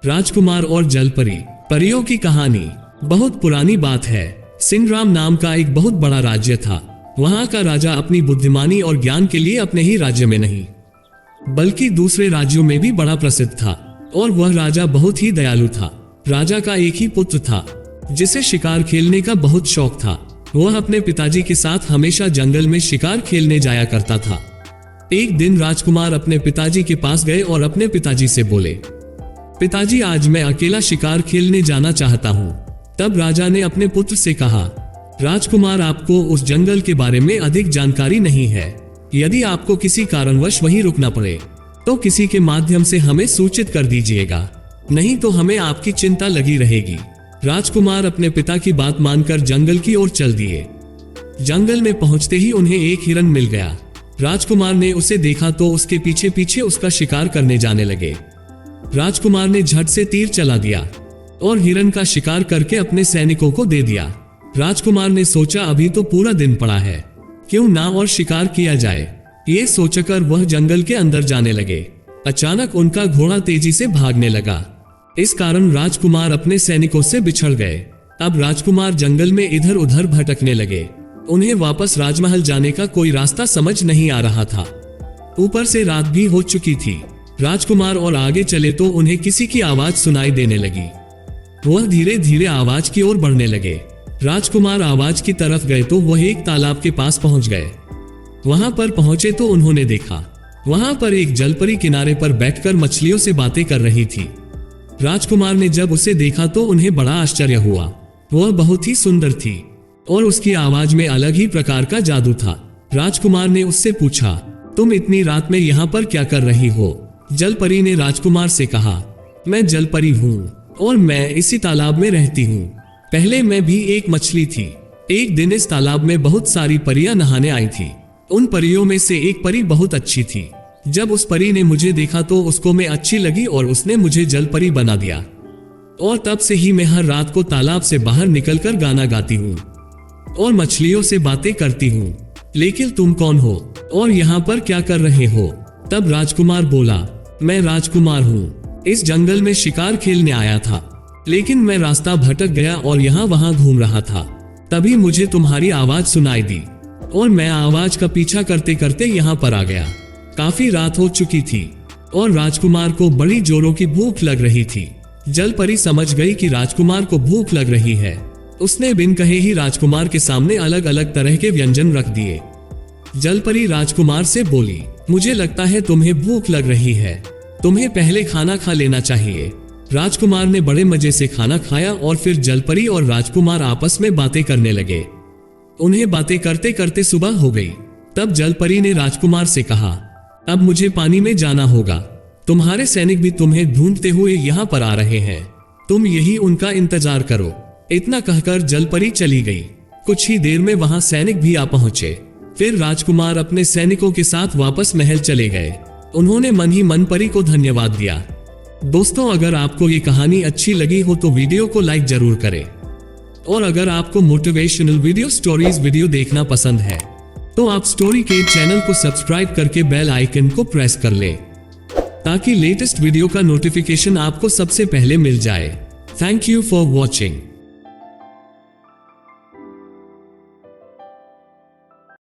राजकुमार और जलपरी। परियों की कहानी। बहुत पुरानी बात है। सिंहराम नाम का एक बहुत बड़ा राज्य था। वहां का राजा अपनी बुद्धिमानी और ज्ञान के लिए अपने ही राज्य में नहीं बल्कि दूसरे राज्यों में भी बड़ा प्रसिद्ध था। और वह राजा बहुत ही दयालु था। राजा का एक ही पुत्र था जिसे शिकार खेलने का बहुत शौक था। वह अपने पिताजी के साथ हमेशा जंगल में शिकार खेलने जाया करता था। एक दिन राजकुमार अपने पिताजी के पास गए और अपने पिताजी से बोले, पिताजी आज मैं अकेला शिकार खेलने जाना चाहता हूँ। तब राजा ने अपने पुत्र से कहा, राजकुमार आपको उस जंगल के बारे में अधिक जानकारी नहीं है। यदि आपको किसी कारणवश वहीं रुकना पड़े तो किसी के माध्यम से हमें सूचित कर दीजिएगा, नहीं तो हमें आपकी चिंता लगी रहेगी। राजकुमार अपने पिता की बात मानकर जंगल की ओर चल दिए। जंगल में पहुंचते ही उन्हें एक हिरन मिल गया। राजकुमार ने उसे देखा तो उसके पीछे पीछे उसका शिकार करने जाने लगे। राजकुमार ने झट से तीर चला दिया और हिरन का शिकार करके अपने सैनिकों को दे दिया। राजकुमार ने सोचा अभी तो पूरा दिन पड़ा है, क्यों ना और शिकार किया जाए। ये सोचकर वह जंगल के अंदर जाने लगे। अचानक उनका घोड़ा तेजी से भागने लगा। इस कारण राजकुमार अपने सैनिकों से बिछड़ गए। अब राजकुमार जंगल में इधर उधर भटकने लगे। उन्हें वापस राजमहल जाने का कोई रास्ता समझ नहीं आ रहा था। ऊपर से रात भी हो चुकी थी। राजकुमार और आगे चले तो उन्हें किसी की आवाज सुनाई देने लगी। वह धीरे धीरे आवाज की ओर बढ़ने लगे। राजकुमार आवाज की तरफ गए तो वह एक तालाब के पास पहुंच गए। वहां पर पहुंचे तो उन्होंने देखा, वहां पर एक जलपरी किनारे पर बैठकर मछलियों से बातें कर रही थी। राजकुमार ने जब उसे देखा तो उन्हें बड़ा आश्चर्य हुआ। वह बहुत ही सुंदर थी और उसकी आवाज में अलग ही प्रकार का जादू था। राजकुमार ने उससे पूछा, तुम इतनी रात में यहाँ पर क्या कर रही हो? जलपरी ने राजकुमार से कहा, मैं जलपरी हूँ और मैं इसी तालाब में रहती हूँ। पहले मैं भी एक मछली थी। एक दिन इस तालाब में बहुत सारी परियां नहाने आई थी। उन परियों में से एक परी बहुत अच्छी थी। जब उस परी ने मुझे देखा तो उसको मैं अच्छी लगी और उसने मुझे जलपरी बना दिया। और तब से ही मैं हर रात को तालाब से बाहर निकलकर गाना गाती हूँ और मछलियों से बातें करती हूँ। लेकिन तुम कौन हो और यहाँ पर क्या कर रहे हो? तब राजकुमार बोला, मैं राजकुमार हूँ। इस जंगल में शिकार खेलने आया था, लेकिन मैं रास्ता भटक गया और यहाँ वहाँ घूम रहा था। तभी मुझे तुम्हारी आवाज सुनाई दी और मैं आवाज का पीछा करते करते यहाँ पर आ गया। काफी रात हो चुकी थी और राजकुमार को बड़ी जोरों की भूख लग रही थी। जलपरी समझ गई कि राजकुमार को भूख लग रही है। उसने बिन कहे ही राजकुमार के सामने अलग अलग तरह के व्यंजन रख दिए। जलपरी राजकुमार से बोली, मुझे लगता है तुम्हें भूख लग रही है, तुम्हें पहले खाना खा लेना चाहिए। राजकुमार ने बड़े मजे से खाना खाया और फिर जलपरी और राजकुमार आपस में बातें करने लगे। उन्हें बातें करते करते सुबह हो गई। तब जलपरी ने राजकुमार से कहा, अब मुझे पानी में जाना होगा। तुम्हारे सैनिक भी तुम्हें ढूंढते हुए यहाँ पर आ रहे हैं, तुम यही उनका इंतजार करो। इतना कहकर जलपरी चली गई। कुछ ही देर में वहां सैनिक भी आ पहुंचे। फिर राजकुमार अपने सैनिकों के साथ वापस महल चले गए। उन्होंने मन ही मन परी को धन्यवाद दिया। दोस्तों, अगर आपको ये कहानी अच्छी लगी हो तो वीडियो को लाइक जरूर करें। और अगर आपको मोटिवेशनल वीडियो देखना पसंद है तो आप स्टोरी के चैनल को सब्सक्राइब करके बेल आइकन को प्रेस कर लें, ताकि लेटेस्ट वीडियो का नोटिफिकेशन आपको सबसे पहले मिल जाए। Thank you for watching.